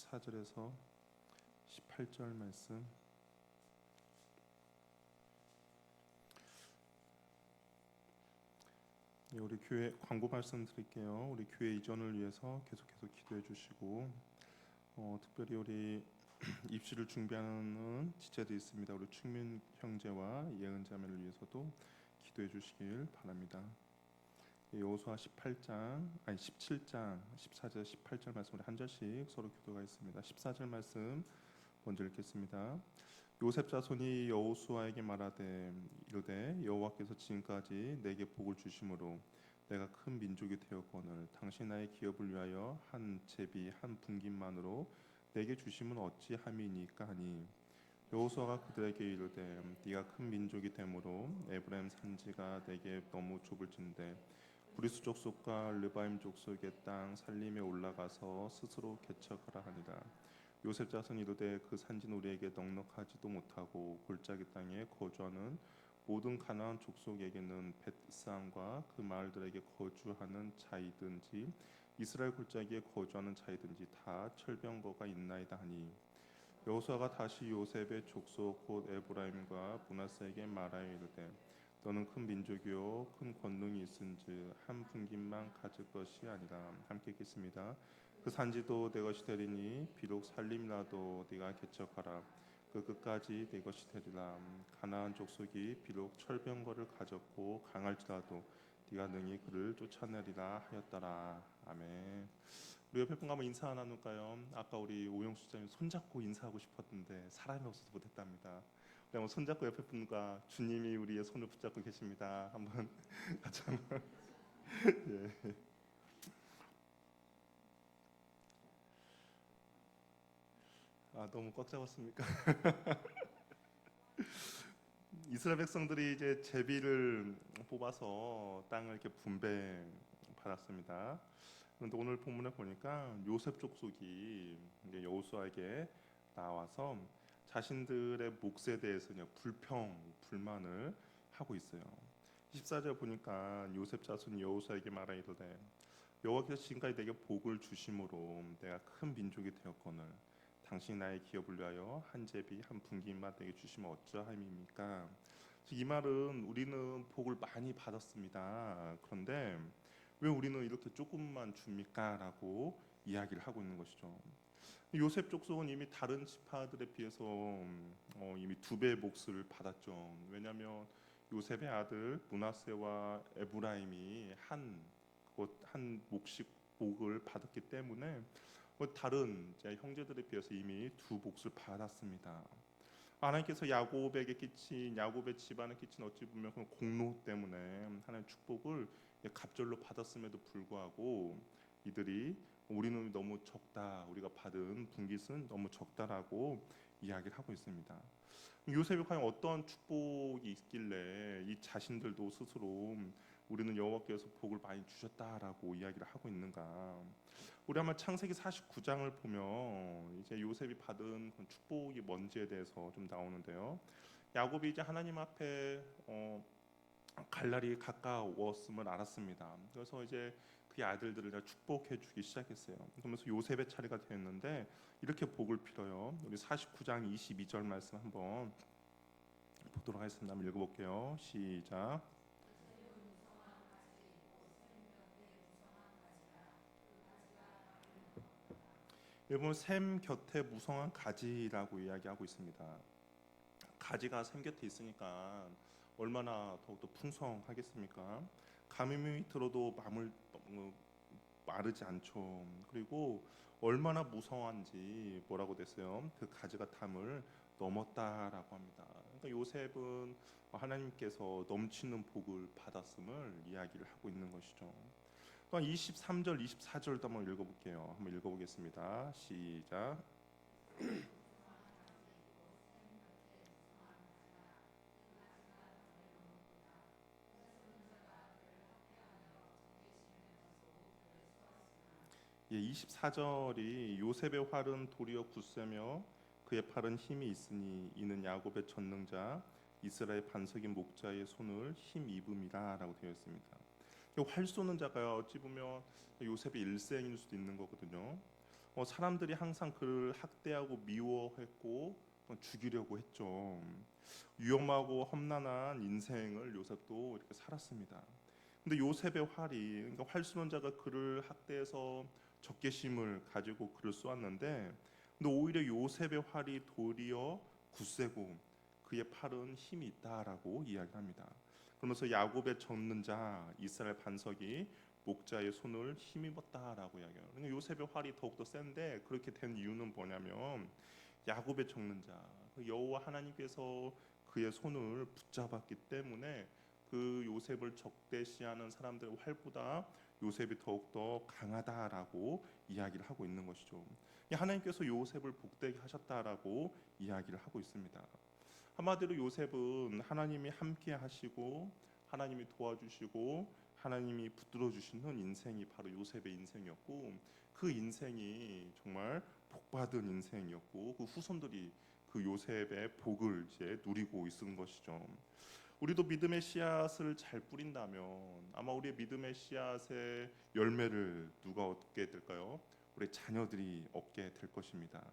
14절에서 18절 말씀. 우리 교회 광고 말씀드릴게요. 우리 교회 이전을 위해서 계속해서 기도해 주시고, 특별히 우리 입시를 준비하는 지체들이 있습니다. 우리 충민 형제와 예은 자매를 위해서도 기도해 주시길 바랍니다. 여호수아 17장 14절 18절 말씀 우리 한 절씩 서로 기도가 있습니다. 14절 말씀 먼저 읽겠습니다. 요셉 자손이 여호수아에게 말하되 이르되 여호와께서 지금까지 내게 복을 주심으로 내가 큰 민족이 되었거늘 당신 나의 기업을 위하여 한 제비 한 분깃만으로 내게 주심은 어찌함이니까 하니 여호수아가 그들에게 이르되 네가 큰 민족이 되므로 에브라임 산지가 내게 너무 좁을진대 브리스 족속과 르바임 족속의 땅 살림에 올라가서 스스로 개척하라 하니라. 요셉 자손이 이르되 그 산지는 우리에게 넉넉하지도 못하고 골짜기 땅에 거주하는 모든 가나안 족속에게는 벳산과 그 마을들에게 거주하는 자이든지 이스라엘 골짜기에 거주하는 자이든지 다 철병거가 있나이다 하니 여호수아가 다시 요셉의 족속 곧 에브라임과 므낫세에게 말하여 이르되 너는 큰 민족이요 큰 권능이 있은즉 한 분깃만 가질 것이 아니라. 함께 읽겠습니다. 그 산지도 내 것이 되리니 비록 살림이라도 네가 개척하라. 그 끝까지 내 것이 되리라. 가나안 족속이 비록 철병거를 가졌고 강할지라도 네가 능히 그를 쫓아내리라 하였더라. 아멘. 우리 옆에 분과 한번 인사 나눌까요? 아까 우리 오영수 집사님 손잡고 인사하고 싶었는데 사람이 없어서 못했답니다. 우리 한번 손잡고 옆에 분과 주님이 우리의 손을 붙잡고 계십니다. 한번 같이 한번 예. 너무 꽉 잡았습니까? 이스라엘 백성들이 이제 제비를 뽑아서 땅을 이렇게 분배 받았습니다. 그런데 오늘 본문에 보니까 요셉 족속이 이제 여호수아에게 나와서 자신들의 몫에 대해서 그냥 불만을 하고 있어요. 14절 보니까 요셉 자손이 여호수아에게 말하이르되 여호와께서 지금까지 내게 복을 주심으로 내가 큰 민족이 되었거늘 당신이 나의 기업을 위하여 한 제비 한 분깃만 내게 주시면 어쩌함입니까? 이 말은 우리는 복을 많이 받았습니다. 그런데 왜 우리는 이렇게 조금만 줍니까? 라고 이야기를 하고 있는 것이죠. 요셉 족속은 이미 다른 지파들에 비해서 이미 두 배의 몫을 받았죠. 왜냐하면 요셉의 아들 므낫세와 에브라임이 한 몫씩 복을 받았기 때문에 다른 형제들에 비해서 이미 두 몫을 받았습니다. 하나님께서 야곱의 집안에 끼친 어찌 보면 그 공로 때문에 하나님 축복을 갑절로 받았음에도 불구하고 이들이 우리는 너무 적다, 우리가 받은 분깃은 너무 적다라고 이야기를 하고 있습니다. 요셉이 과연 어떤 축복이 있길래 이 자신들도 스스로 우리는 여호와께서 복을 많이 주셨다라고 이야기를 하고 있는가? 우리 아마 창세기 49장을 보면 이제 요셉이 받은 축복이 뭔지에 대해서 좀 나오는데요. 야곱이 이제 하나님 앞에 갈 날이 가까웠음을 알았습니다. 그래서 이제 그의 아들들을 축복해 주기 시작했어요. 그러면서 요셉의 차례가 되었는데 이렇게 복을 빌어요. 우리 49장 22절 말씀 한번 보도록 하겠습니다. 한번 읽어볼게요. 시작. 여러분 샘 곁에 무성한 가지라고 이야기하고 있습니다. 가지가 샘 곁에 있으니까 얼마나 더욱더 풍성하겠습니까? 가뭄이 들어도 마르지 않죠. 그리고 얼마나 무성한지 뭐라고 됐어요? 그 가지가 담을 넘었다라고 합니다. 그러니까 요셉은 하나님께서 넘치는 복을 받았음을 이야기를 하고 있는 것이죠. 또한 23절, 24절도 한번 읽어볼게요. 한번 읽어보겠습니다. 시작. 예, 24절이 요셉의 활은 도리어 굳세며 그의 팔은 힘이 있으니 이는 야곱의 전능자 이스라엘 반석인 목자의 손을 힘입음이라라고 되어 있습니다. 활 쏘는 자가 어찌 보면 요셉의 일생일 수도 있는 거거든요. 사람들이 항상 그를 학대하고 미워했고 죽이려고 했죠. 위험하고 험난한 인생을 요셉도 이렇게 살았습니다. 근데 요셉의 활이, 그러니까 활수론자가 그를 학대해서 적개심을 가지고 그를 쏘았는데, 근데 오히려 요셉의 활이 도리어 굳세고 그의 팔은 힘이 있다라고 이야기합니다. 그러면서 야곱의 젖는 자 이스라엘 반석이 목자의 손을 힘입었다라고 이야기해요. 그러니까 요셉의 활이 더욱더 센데, 그렇게 된 이유는 뭐냐면 야곱의 젖는 자, 그 여호와 하나님께서 그의 손을 붙잡았기 때문에 그 요셉을 적대시하는 사람들의 활보다 요셉이 더욱더 강하다라고 이야기를 하고 있는 것이죠. 하나님께서 요셉을 복되게 하셨다라고 이야기를 하고 있습니다. 한마디로 요셉은 하나님이 함께 하시고 하나님이 도와주시고 하나님이 붙들어 주시는 인생이 바로 요셉의 인생이었고, 그 인생이 정말 복받은 인생이었고, 그 후손들이 그 요셉의 복을 이제 누리고 있는 것이죠. 우리도 믿음의 씨앗을 잘 뿌린다면 아마 우리의 믿음의 씨앗의 열매를 누가 얻게 될까요? 우리 자녀들이 얻게 될 것입니다.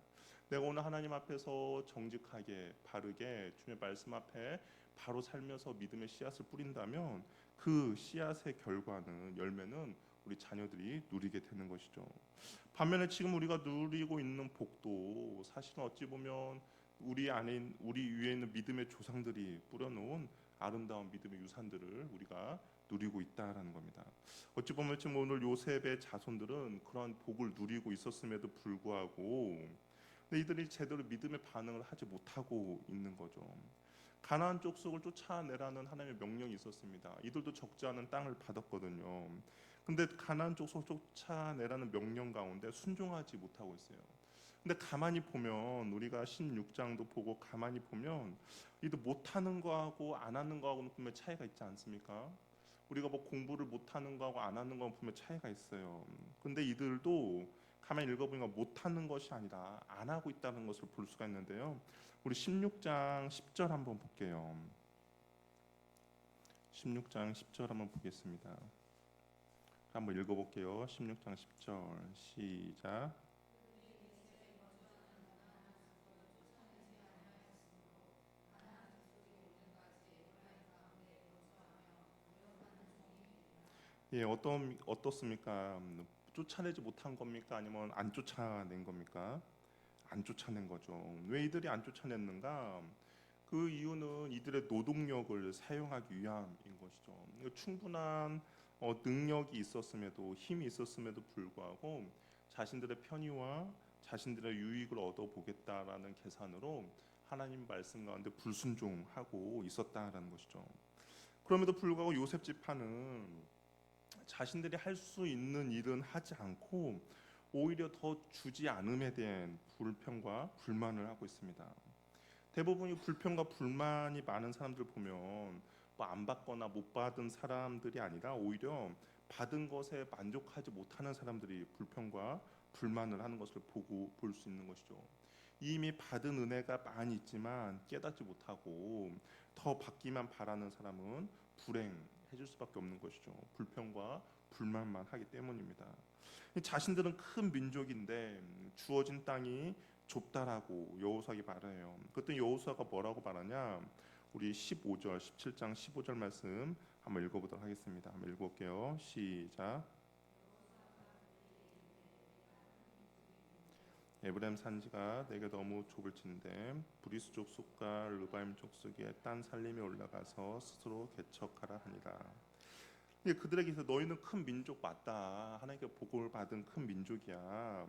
내가 오늘 하나님 앞에서 정직하게 바르게 주님의 말씀 앞에 바로 살면서 믿음의 씨앗을 뿌린다면 그 씨앗의 결과는, 열매는 우리 자녀들이 누리게 되는 것이죠. 반면에 지금 우리가 누리고 있는 복도 사실은 어찌 보면 우리 위에 있는 믿음의 조상들이 뿌려놓은 아름다운 믿음의 유산들을 우리가 누리고 있다라는 겁니다. 어찌 보면 지금 오늘 요셉의 자손들은 그러한 복을 누리고 있었음에도 불구하고, 근데 이들이 제대로 믿음의 반응을 하지 못하고 있는 거죠. 가나안 족속을 쫓아내라는 하나님의 명령이 있었습니다. 이들도 적지 않은 땅을 받았거든요. 근데 가나안 족속을 쫓아내라는 명령 가운데 순종하지 못하고 있어요. 근데 가만히 보면, 우리가 16장도 보고 가만히 보면 이도 못하는 거하고 안 하는 거하고는 분명 차이가 있지 않습니까? 우리가 뭐 공부를 못하는 거하고 안 하는 거는 분명 차이가 있어요. 근데 이들도 가만히 읽어보니까 못하는 것이 아니라 안 하고 있다는 것을 볼 수가 있는데요. 우리 16장 10절 한번 볼게요. 16장 10절 한번 보겠습니다. 한번 읽어볼게요. 16장 10절 시작. 예, 어떻습니까? 쫓아내지 못한 겁니까? 아니면 안 쫓아낸 겁니까? 안 쫓아낸 거죠. 왜 이들이 안 쫓아냈는가? 그 이유는 이들의 노동력을 사용하기 위함인 것이죠. 충분한 능력이 있었음에도, 힘이 있었음에도 불구하고 자신들의 편의와 자신들의 유익을 얻어보겠다라는 계산으로 하나님 말씀 가운데 불순종하고 있었다라는 것이죠. 그럼에도 불구하고 요셉 지파는 자신들이 할 수 있는 일은 하지 않고 오히려 더 주지 않음에 대한 불평과 불만을 하고 있습니다. 대부분이 불평과 불만이 많은 사람들 보면 뭐 안 받거나 못 받은 사람들이 아니라 오히려 받은 것에 만족하지 못하는 사람들이 불평과 불만을 하는 것을 보고 볼 수 있는 것이죠. 이미 받은 은혜가 많이 있지만 깨닫지 못하고 더 받기만 바라는 사람은 불행해질 수밖에 없는 것이죠. 불평과 불만만 하기 때문입니다. 자신들은 큰 민족인데 주어진 땅이 좁다라고 여호수아가 말해요. 그때 여호수아가 뭐라고 말하냐? 우리 15절, 17장 15절 말씀 한번 읽어보도록 하겠습니다. 한번 읽어볼게요. 시작. 에브라임 산지가 내게 너무 좁을진데 브리스 족속과 르바임 족속의 딴 살림에 올라가서 스스로 개척하라 하니라. 그들에게서 너희는 큰 민족 맞다. 하나님께 복을 받은 큰 민족이야.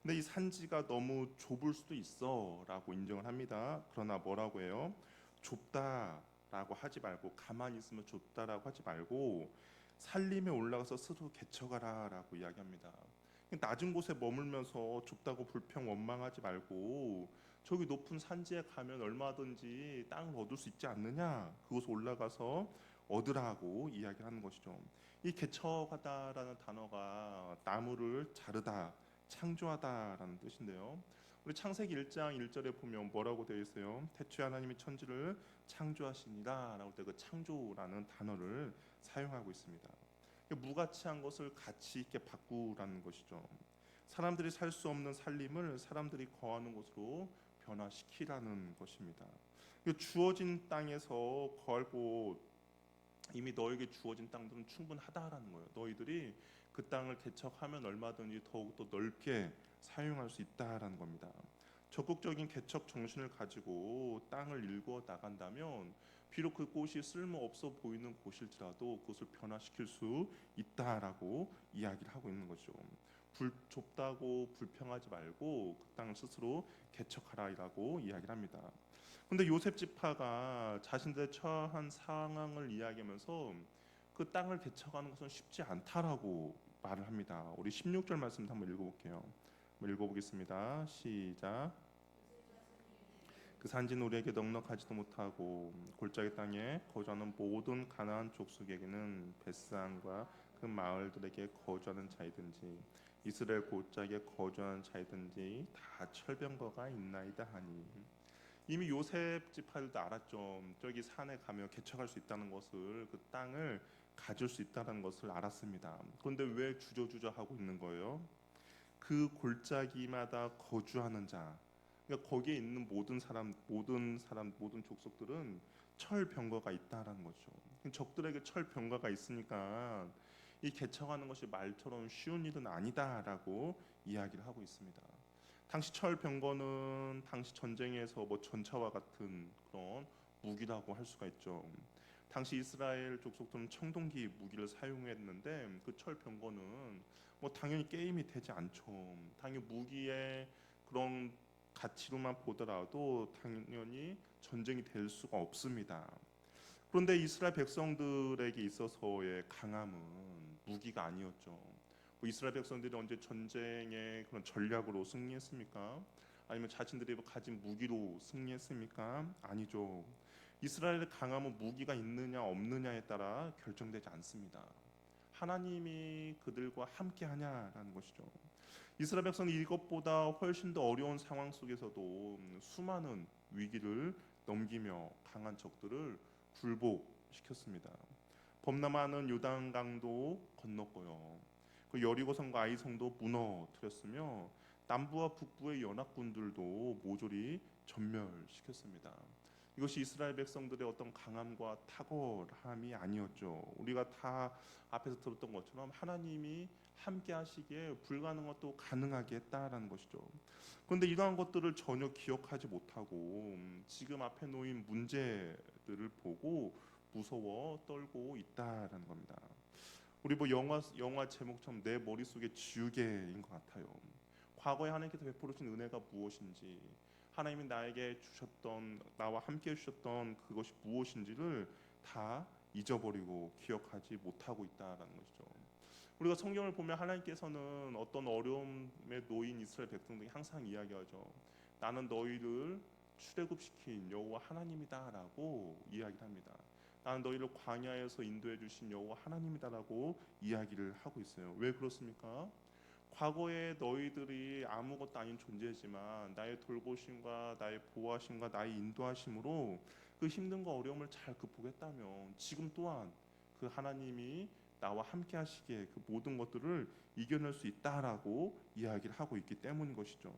근데 이 산지가 너무 좁을 수도 있어라고 인정을 합니다. 그러나 뭐라고 해요? 좁다라고 하지 말고, 가만히 있으면 좁다라고 하지 말고 산림에 올라가서 스스로 개척하라라고 이야기합니다. 낮은 곳에 머물면서 좁다고 불평 원망하지 말고 저기 높은 산지에 가면 얼마든지 땅을 얻을 수 있지 않느냐, 그곳에 올라가서 얻으라고 이야기하는 것이죠. 이 개척하다라는 단어가 나무를 자르다, 창조하다라는 뜻인데요. 우리 창세기 1장 1절에 보면 뭐라고 되어 있어요? 태초에 하나님이 천지를 창조하시니라 라고 때 그 창조라는 단어를 사용하고 있습니다. 무가치한 것을 가치 있게 바꾸라는 것이죠. 사람들이 살 수 없는 살림을 사람들이 거하는 곳으로 변화시키라는 것입니다. 주어진 땅에서 거할 곳, 이미 너에게 주어진 땅들은 충분하다라는 거예요. 너희들이 그 땅을 개척하면 얼마든지 더욱더 넓게 사용할 수 있다라는 겁니다. 적극적인 개척 정신을 가지고 땅을 일구어 나간다면 비록 그곳이 쓸모없어 보이는 곳일지라도 그것을 변화시킬 수 있다라고 이야기를 하고 있는 거죠. 좁다고 불평하지 말고 그 땅을 스스로 개척하라라고 이야기를 합니다. 근데 요셉 지파가 자신들의 처한 상황을 이야기하면서 그 땅을 개척하는 것은 쉽지 않다라고 말을 합니다. 우리 16절 말씀 한번 읽어볼게요. 한번 읽어보겠습니다. 시작. 그 산지는 우리에게 넉넉하지도 못하고 골짜기 땅에 거주하는 모든 가나안 족속에게는 벳산과 그 마을들에게 거주하는 자이든지 이스라엘 골짜기에 거주하는 자이든지 다 철병거가 있나이다 하니. 이미 요셉 지파들도 알았죠. 저기 산에 가면 개척할 수 있다는 것을, 그 땅을 가질 수 있다는 것을 알았습니다. 그런데 왜 주저주저 하고 있는 거예요? 그 골짜기마다 거주하는 자, 그러니까 거기에 있는 모든 족속들은 철병거가 있다라는 거죠. 적들에게 철병거가 있으니까 이 개척하는 것이 말처럼 쉬운 일은 아니다라고 이야기를 하고 있습니다. 당시 철병거는 당시 전쟁에서 뭐 전차와 같은 그런 무기라고 할 수가 있죠. 당시 이스라엘 족속들은 청동기 무기를 사용했는데 그 철병거는 뭐 당연히 게임이 되지 않죠. 당연히 무기의 그런 가치로만 보더라도 당연히 전쟁이 될 수가 없습니다. 그런데 이스라엘 백성들에게 있어서의 강함은 무기가 아니었죠. 뭐 이스라엘 백성들이 언제 전쟁의 그런 전략으로 승리했습니까? 아니면 자신들이 가진 무기로 승리했습니까? 아니죠. 이스라엘의 강함은 무기가 있느냐 없느냐에 따라 결정되지 않습니다. 하나님이 그들과 함께 하냐라는 것이죠. 이스라엘 백성이 이것보다 훨씬 더 어려운 상황 속에서도 수많은 위기를 넘기며 강한 적들을 굴복시켰습니다. 범람하는 요단강도 건넜고요. 그 여리고성과 아이성도 무너뜨렸으며 남부와 북부의 연합군들도 모조리 전멸시켰습니다. 이것이 이스라엘 백성들의 어떤 강함과 탁월함이 아니었죠. 우리가 다 앞에서 들었던 것처럼 하나님이 함께 하시기에 불가능한 것도 가능하게 했다라는 것이죠. 그런데 이러한 것들을 전혀 기억하지 못하고 지금 앞에 놓인 문제들을 보고 무서워 떨고 있다라는 겁니다. 우리 뭐 영화 제목처럼 내 머릿속에 지우개인 것 같아요. 과거에 하나님께서 베풀어 주신 은혜가 무엇인지, 하나님이 나에게 주셨던, 나와 함께 해주셨던 그것이 무엇인지를 다 잊어버리고 기억하지 못하고 있다라는 것이죠. 우리가 성경을 보면 하나님께서는 어떤 어려움에 놓인 이스라엘 백성들이 항상 이야기하죠. 나는 너희를 출애굽시킨 여호와 하나님이다라고 이야기를 합니다. 나는 너희를 광야에서 인도해 주신 여호와 하나님이다라고 이야기를 하고 있어요. 왜 그렇습니까? 과거에 너희들이 아무것도 아닌 존재지만 나의 돌보심과 나의 보호하심과 나의 인도하심으로 그 힘든과 어려움을 잘 극복했다면 지금 또한 그 하나님이 나와 함께 하시기에 그 모든 것들을 이겨낼 수 있다라고 이야기를 하고 있기 때문인 것이죠.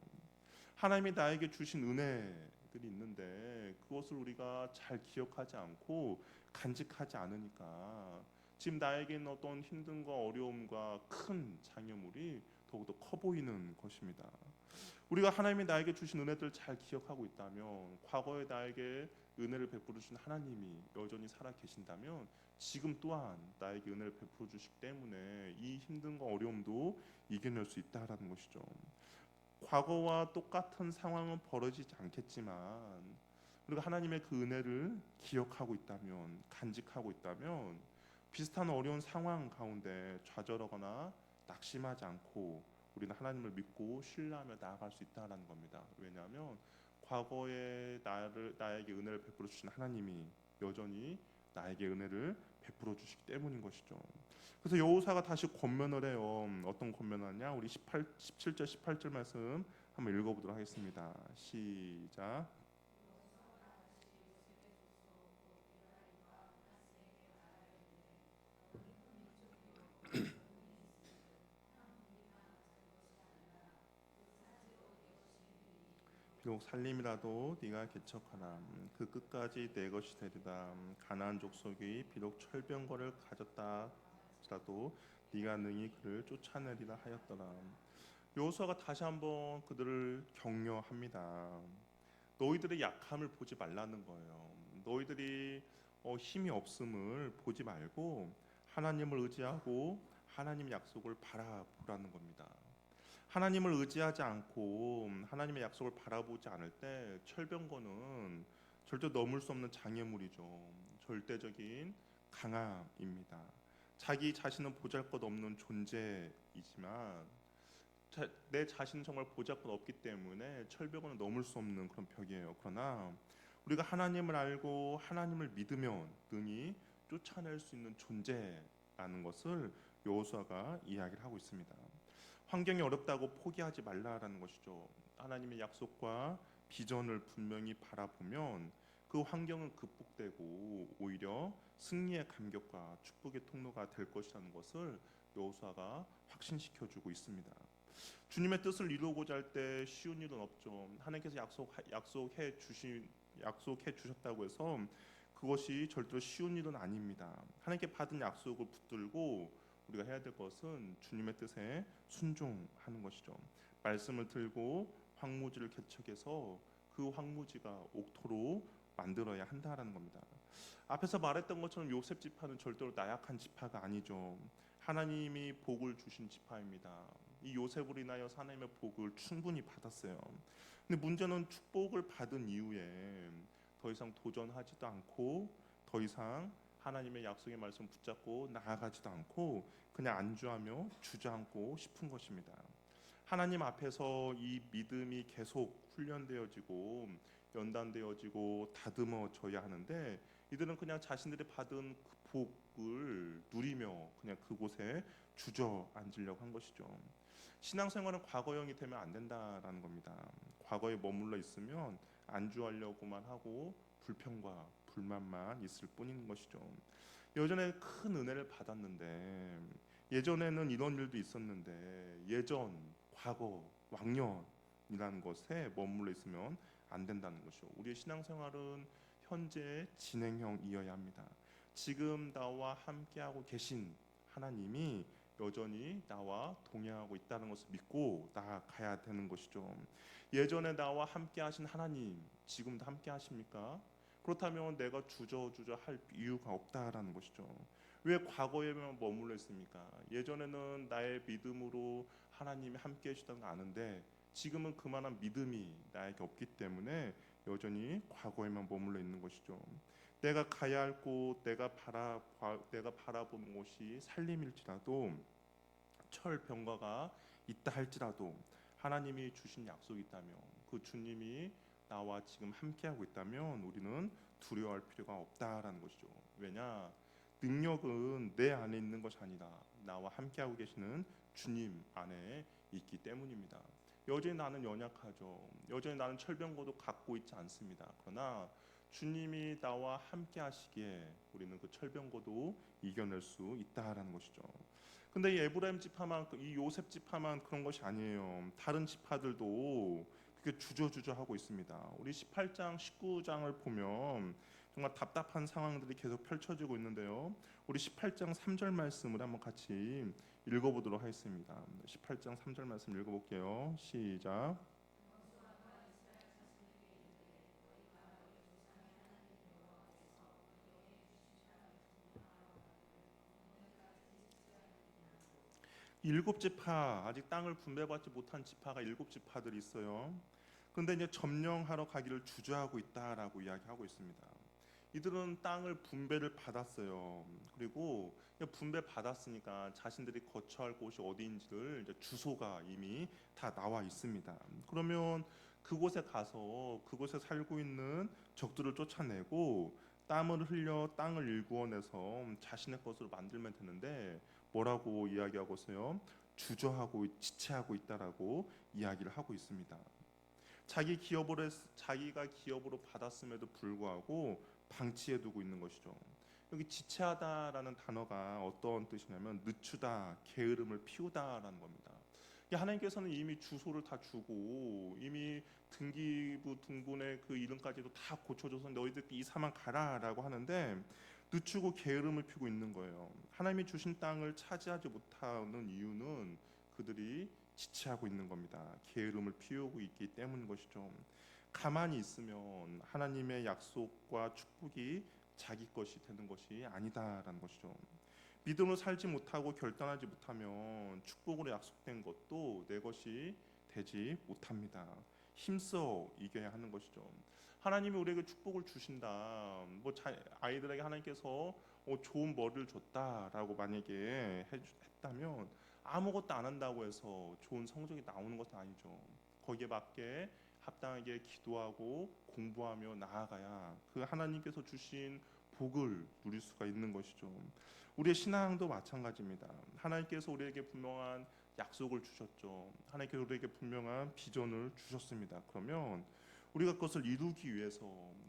하나님이 나에게 주신 은혜들이 있는데 그것을 우리가 잘 기억하지 않고 간직하지 않으니까 지금 나에게 있는 어떤 힘듦과 어려움과 큰 장애물이 더욱더 커 보이는 것입니다. 우리가 하나님이 나에게 주신 은혜들을 잘 기억하고 있다면, 과거에 나에게 은혜를 베풀어 주신 하나님이 여전히 살아 계신다면 지금 또한 나에게 은혜를 베풀어 주시기 때문에 이 힘듦과 어려움도 이겨낼 수 있다라는 것이죠. 과거와 똑같은 상황은 벌어지지 않겠지만 우리가 하나님의 그 은혜를 기억하고 있다면, 간직하고 있다면 비슷한 어려운 상황 가운데 좌절하거나 낙심하지 않고 우리는 하나님을 믿고 신뢰하며 나아갈 수 있다는 겁니다. 왜냐하면 과거에 나에게 은혜를 베풀어 주신 하나님이 여전히 나에게 은혜를 베풀어 주시기 때문인 것이죠. 그래서 여호사가 다시 권면을 해요. 어떤 권면하냐? 우리 17절 18절 말씀 한번 읽어보도록 하겠습니다. 시작. 비록 살림이라도 네가 개척하라. 그 끝까지 내 것이 되리라. 가나안 족속이 비록 철병거를 가졌다 할지라도 네가 능히 그를 쫓아내리라 하였더라. 여호수아가 다시 한번 그들을 격려합니다. 너희들의 약함을 보지 말라는 거예요. 너희들이 힘이 없음을 보지 말고 하나님을 의지하고 하나님의 약속을 바라보라는 겁니다. 하나님을 의지하지 않고 하나님의 약속을 바라보지 않을 때 철병거는 절대 넘을 수 없는 장애물이죠. 절대적인 강함입니다. 자기 자신은 보잘것없는 존재이지만 내 자신은 정말 보잘것없기 때문에 철벽은 넘을 수 없는 그런 벽이에요. 그러나 우리가 하나님을 알고 하나님을 믿으면 능히 쫓아낼 수 있는 존재라는 것을 여호수아가 이야기를 하고 있습니다. 환경이 어렵다고 포기하지 말라라는 것이죠. 하나님의 약속과 비전을 분명히 바라보면 그 환경은 극복되고 오히려 승리의 감격과 축복의 통로가 될 것이라는 것을 여호수아가 확신시켜주고 있습니다. 주님의 뜻을 이루고자 할 때 쉬운 일은 없죠. 하나님께서 약속해 주셨다고 해서 그것이 절대로 쉬운 일은 아닙니다. 하나님께 받은 약속을 붙들고 우리가 해야 될 것은 주님의 뜻에 순종하는 것이죠. 말씀을 들고 황무지를 개척해서 그 황무지가 옥토로 만들어야 한다라는 겁니다. 앞에서 말했던 것처럼 요셉 지파는 절대로 나약한 지파가 아니죠. 하나님이 복을 주신 지파입니다. 이 요셉으로 인하여 하나님의 복을 충분히 받았어요. 근데 문제는 축복을 받은 이후에 더 이상 도전하지도 않고 더 이상 하나님의 약속의 말씀 붙잡고 나아가지도 않고 그냥 안주하며 주저앉고 싶은 것입니다. 하나님 앞에서 이 믿음이 계속 훈련되어지고 연단되어지고 다듬어져야 하는데 이들은 그냥 자신들이 받은 그 복을 누리며 그냥 그곳에 주저앉으려고 한 것이죠. 신앙생활은 과거형이 되면 안 된다라는 겁니다. 과거에 머물러 있으면 안주하려고만 하고 불평과 불만만 있을 뿐인 것이죠. 예전에 큰 은혜를 받았는데 예전에는 이런 일도 있었는데 예전, 과거, 왕년이라는 것에 머물러 있으면 안 된다는 것이죠. 우리의 신앙생활은 현재 진행형이어야 합니다. 지금 나와 함께하고 계신 하나님이 여전히 나와 동행하고 있다는 것을 믿고 나아가야 되는 것이죠. 예전에 나와 함께 하신 하나님 지금도 함께 하십니까? 그렇다면 내가 주저주저 할 이유가 없다라는 것이죠. 왜 과거에만 머물러 있습니까? 예전에는 나의 믿음으로 하나님이 함께 해주셨다는 거 아는데 지금은 그만한 믿음이 나에게 없기 때문에 여전히 과거에만 머물러 있는 것이죠. 내가 가야 할 곳, 내가 바라본 곳이 살림일지라도 철병거가 있다 할지라도 하나님이 주신 약속이 있다면 그 주님이 나와 지금 함께하고 있다면 우리는 두려워할 필요가 없다라는 것이죠. 왜냐? 능력은 내 안에 있는 것이 아니라 나와 함께하고 계시는 주님 안에 있기 때문입니다. 여전히 나는 연약하죠. 여전히 나는 철병거도 갖고 있지 않습니다. 그러나 주님이 나와 함께 하시기에 우리는 그 철병거도 이겨낼 수 있다라는 것이죠. 근데 이 에브라임 지파만 이 요셉 지파만 그런 것이 아니에요. 다른 지파들도 그렇게 주저주저 하고 있습니다. 우리 18장, 19장을 보면 정말 답답한 상황들이 계속 펼쳐지고 있는데요. 우리 18장 3절 말씀을 한번 같이 읽어보도록 하겠습니다. 18장 3절 말씀 읽어볼게요. 시작. 일곱 지파 아직 땅을 분배받지 못한 지파가 일곱 지파들이 있어요. 그런데 이제 점령하러 가기를 주저하고 있다라고 이야기하고 있습니다. 이들은 땅을 분배를 받았어요. 그리고 분배 받았으니까 자신들이 거처할 곳이 어디인지를 이제 주소가 이미 다 나와 있습니다. 그러면 그곳에 가서 그곳에 살고 있는 적들을 쫓아내고 땀을 흘려 땅을 일구어내서 자신의 것으로 만들면 되는데 뭐라고 이야기하고 있어요? 주저하고 지체하고 있다라고 이야기를 하고 있습니다. 자기가 기업으로 받았음에도 불구하고 방치해 두고 있는 것이죠. 여기 지체하다라는 단어가 어떤 뜻이냐면 늦추다, 게으름을 피우다라는 겁니다. 하나님께서는 이미 주소를 다 주고 이미 등기부 등본의 그 이름까지도 다 고쳐줘서 너희들 이 사만 가라라고 하는데 늦추고 게으름을 피우고 있는 거예요. 하나님이 주신 땅을 차지하지 못하는 이유는 그들이 지체하고 있는 겁니다. 게으름을 피우고 있기 때문인 것이죠. 가만히 있으면 하나님의 약속과 축복이 자기 것이 되는 것이 아니다라는 것이죠. 믿음으로 살지 못하고 결단하지 못하면 축복으로 약속된 것도 내 것이 되지 못합니다. 힘써 이겨야 하는 것이죠. 하나님이 우리에게 축복을 주신다. 아이들에게 하나님께서 좋은 머리를 줬다라고 만약에 했다면 아무것도 안 한다고 해서 좋은 성적이 나오는 것은 아니죠. 거기에 맞게 합당하게 기도하고 공부하며 나아가야 그 하나님께서 주신 복을 누릴 수가 있는 것이죠. 우리의 신앙도 마찬가지입니다. 하나님께서 우리에게 분명한 약속을 주셨죠. 하나님께서 우리에게 분명한 비전을 주셨습니다. 그러면 우리가 그것을 이루기 위해서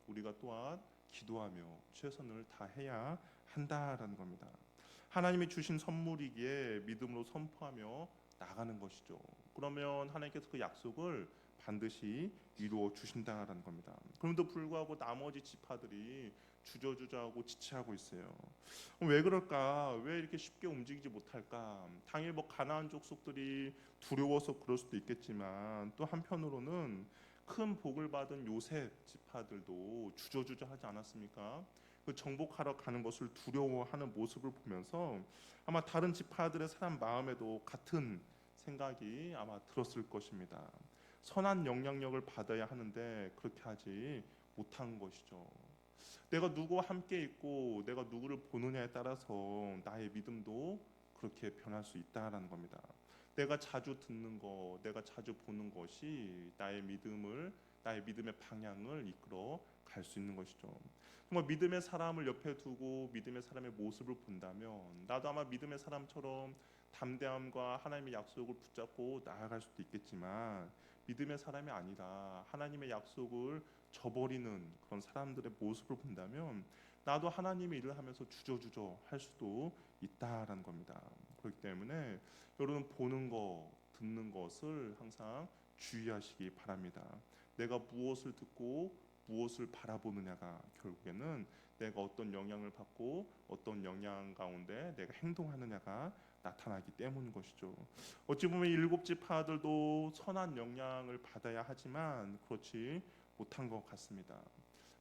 우리가 또한 기도하며 최선을 다해야 한다라는 겁니다. 하나님이 주신 선물이기에 믿음으로 선포하며 나가는 것이죠. 그러면 하나님께서 그 약속을 반드시 이루어 주신다라는 겁니다. 그럼에도 불구하고 나머지 지파들이 주저주저하고 지체하고 있어요. 왜 그럴까? 왜 이렇게 쉽게 움직이지 못할까? 당일 가나안 족속들이 두려워서 그럴 수도 있겠지만 또 한편으로는 큰 복을 받은 요셉 지파들도 주저주저하지 않았습니까? 그 정복하러 가는 것을 두려워하는 모습을 보면서 아마 다른 지파들의 사람 마음에도 같은 생각이 아마 들었을 것입니다. 선한 영향력을 받아야 하는데 그렇게 하지 못한 것이죠. 내가 누구와 함께 있고 내가 누구를 보느냐에 따라서 나의 믿음도 그렇게 변할 수 있다라는 겁니다. 내가 자주 듣는 거, 내가 자주 보는 것이 나의 믿음의 방향을 이끌어 갈 수 있는 것이죠. 정말 믿음의 사람을 옆에 두고 믿음의 사람의 모습을 본다면 나도 아마 믿음의 사람처럼 담대함과 하나님의 약속을 붙잡고 나아갈 수도 있겠지만 믿음의 사람이 아니라 하나님의 약속을 저버리는 그런 사람들의 모습을 본다면 나도 하나님의 일을 하면서 주저주저 할 수도 있다라는 겁니다. 그렇기 때문에 여러분 보는 거, 듣는 것을 항상 주의하시기 바랍니다. 내가 무엇을 듣고 무엇을 바라보느냐가 결국에는 내가 어떤 영향을 받고 어떤 영향 가운데 내가 행동하느냐가 나타나기 때문인 것이죠. 어찌 보면 일곱 지파들도 선한 영향을 받아야 하지만 그렇지 못한 것 같습니다.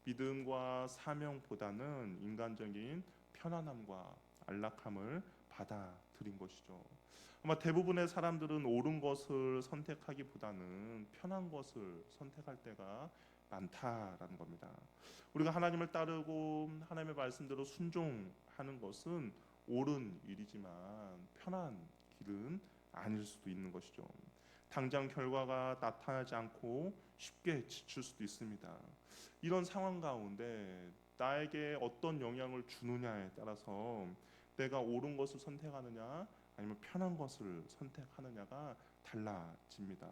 믿음과 사명보다는 인간적인 편안함과 안락함을 받아들인 것이죠. 아마 대부분의 사람들은 옳은 것을 선택하기보다는 편한 것을 선택할 때가 많다라는 겁니다. 우리가 하나님을 따르고 하나님의 말씀대로 순종하는 것은 옳은 일이지만 편한 길은 아닐 수도 있는 것이죠. 당장 결과가 나타나지 않고 쉽게 지칠 수도 있습니다. 이런 상황 가운데 나에게 어떤 영향을 주느냐에 따라서 내가 옳은 것을 선택하느냐 아니면 편한 것을 선택하느냐가 달라집니다.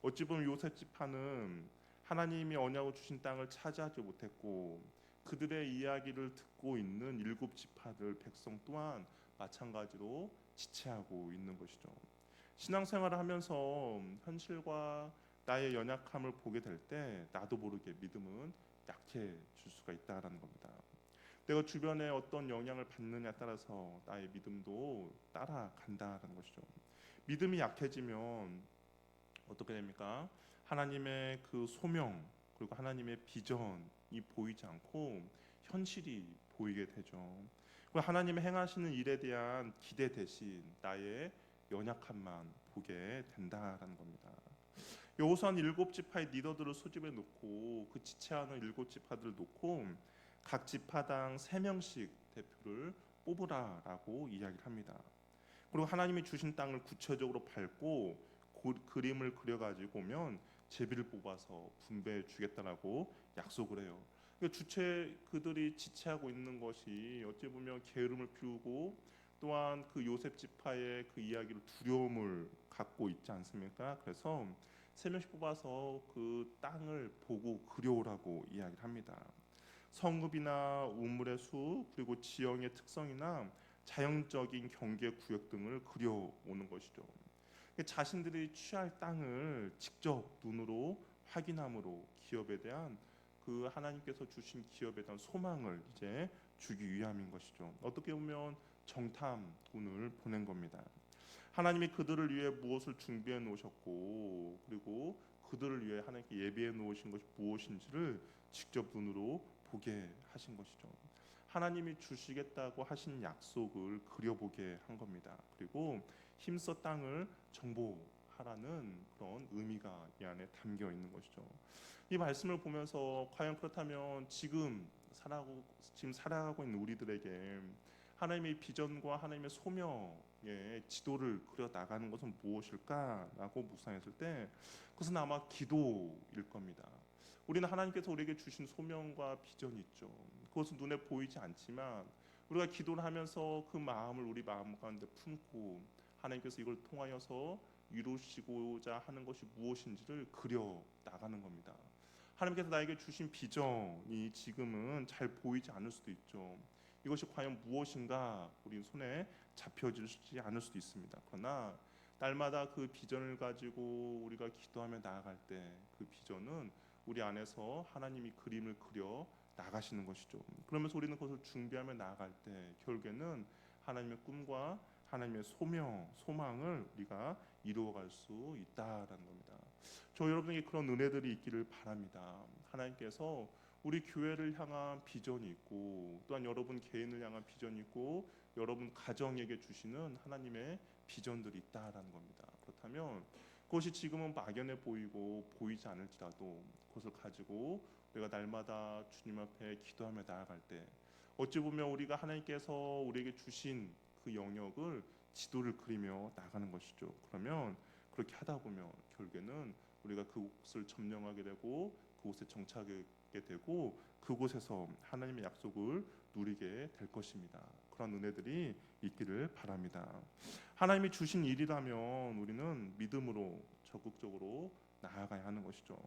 어찌 보면 요셉 지파는 하나님이 언약을 주신 땅을 차지하지 못했고 그들의 이야기를 듣고 있는 일곱 지파들 백성 또한 마찬가지로 지체하고 있는 것이죠. 신앙생활을 하면서 현실과 나의 연약함을 보게 될 때 나도 모르게 믿음은 약해질 수가 있다라는 겁니다. 내가 주변에 어떤 영향을 받느냐에 따라서 나의 믿음도 따라간다라는 것이죠. 믿음이 약해지면 어떻게 됩니까? 하나님의 그 소명 그리고 하나님의 비전이 보이지 않고 현실이 보이게 되죠. 그리고 하나님의 행하시는 일에 대한 기대 대신 나의 연약함만 보게 된다라는 겁니다. 여호수아는 일곱 지파의 리더들을 소집해 놓고 그 지체하는 일곱 지파들을 놓고 각 지파당 3명씩 대표를 뽑으라라고 이야기를 합니다. 그리고 하나님이 주신 땅을 구체적으로 밟고 그림을 그려가지고 오면 제비를 뽑아서 분배해 주겠다라고 약속을 해요. 그러니까 그들이 지체하고 있는 것이 어찌 보면 게으름을 피우고 또한 그 요셉 지파의 그 이야기를 두려움을 갖고 있지 않습니까? 그래서 3명씩 뽑아서 그 땅을 보고 그려오라고 이야기를 합니다. 성읍이나 우물의 수 그리고 지형의 특성이나 자연적인 경계 구역 등을 그려오는 것이죠. 자신들이 취할 땅을 직접 눈으로 확인함으로 기업에 대한 그 하나님께서 주신 기업에 대한 소망을 이제 주기 위함인 것이죠. 어떻게 보면 정탐꾼을 보낸 겁니다. 하나님이 그들을 위해 무엇을 준비해 놓으셨고 그리고 그들을 위해 하나님께 예비해 놓으신 것이 무엇인지를 직접 눈으로 보게 하신 것이죠. 하나님이 주시겠다고 하신 약속을 그려보게 한 겁니다. 그리고 힘써 땅을 정복하라는 그런 의미가 이 안에 담겨 있는 것이죠. 이 말씀을 보면서 과연 그렇다면 지금 살아가고 있는 우리들에게 하나님의 비전과 하나님의 소명의 지도를 그려 나가는 것은 무엇일까라고 묵상했을 때 그것은 아마 기도일 겁니다. 우리는 하나님께서 우리에게 주신 소명과 비전이 있죠. 그것은 눈에 보이지 않지만 우리가 기도를 하면서 그 마음을 우리 마음 가운데 품고 하나님께서 이걸 통하여서 이루시고자 하는 것이 무엇인지를 그려 나가는 겁니다. 하나님께서 나에게 주신 비전이 지금은 잘 보이지 않을 수도 있죠. 이것이 과연 무엇인가 우리 손에 잡혀지지 않을 수도 있습니다. 그러나 날마다 그 비전을 가지고 우리가 기도하며 나아갈 때 그 비전은 우리 안에서 하나님이 그림을 그려 나가시는 것이죠. 그러면서 우리는 그것을 준비하며 나아갈 때 결국에는 하나님의 꿈과 하나님의 소망을 우리가 이루어갈 수 있다라는 겁니다. 저 여러분에게 그런 은혜들이 있기를 바랍니다. 하나님께서 우리 교회를 향한 비전이 있고 또한 여러분 개인을 향한 비전이 있고 여러분 가정에게 주시는 하나님의 비전들이 있다라는 겁니다. 그렇다면 그것이 지금은 막연해 보이고 보이지 않을지라도 그것을 가지고 우리가 날마다 주님 앞에 기도하며 나아갈 때 어찌 보면 우리가 하나님께서 우리에게 주신 그 영역을 지도를 그리며 나가는 것이죠. 그러면 그렇게 하다 보면 결국에는 우리가 그곳을 점령하게 되고 그곳에 정착하게 되고 그곳에서 하나님의 약속을 누리게 될 것입니다. 그런 은혜들이 있기를 바랍니다. 하나님이 주신 일이라면 우리는 믿음으로 적극적으로 나아가야 하는 것이죠.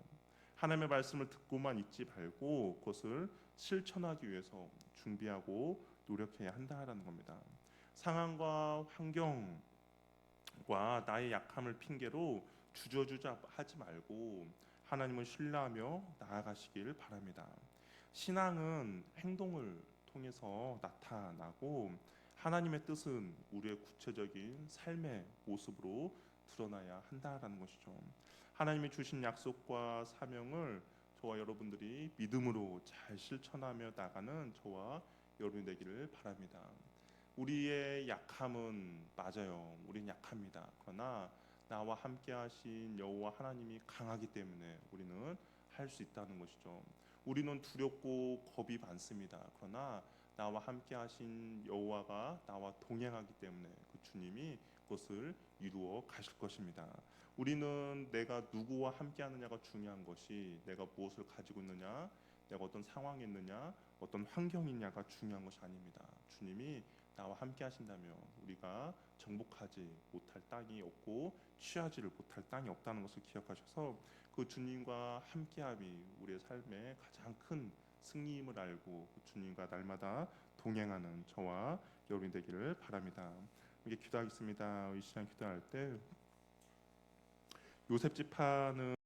하나님의 말씀을 듣고만 있지 말고 그것을 실천하기 위해서 준비하고 노력해야 한다라는 겁니다. 상황과 환경과 나의 약함을 핑계로 주저주저 하지 말고 하나님을 신뢰하며 나아가시길 바랍니다. 신앙은 행동을 통해서 나타나고 하나님의 뜻은 우리의 구체적인 삶의 모습으로 드러나야 한다라는 것이죠. 하나님이 주신 약속과 사명을 저와 여러분들이 믿음으로 잘 실천하며 나가는 저와 여러분이 되기를 바랍니다. 우리의 약함은 맞아요. 우리는 약합니다. 그러나 나와 함께 하신 여호와 하나님이 강하기 때문에 우리는 할 수 있다는 것이죠. 우리는 두렵고 겁이 많습니다. 그러나 나와 함께 하신 여호와가 나와 동행하기 때문에 그 주님이 그것을 이루어 가실 것입니다. 우리는 내가 누구와 함께 하느냐가 중요한 것이 내가 무엇을 가지고 있느냐, 내가 어떤 상황에 있느냐, 어떤 환경이 있냐가 중요한 것이 아닙니다. 주님이 나와 함께 하신다면 우리가 정복하지 못할 땅이 없고 취하지를 못할 땅이 없다는 것을 기억하셔서 그 주님과 함께함이 우리의 삶의 가장 큰 승리임을 알고 그 주님과 날마다 동행하는 저와 여러분이 되기를 바랍니다. 이게 기도하겠습니다. 이 시간 기도할 때 요셉 지파는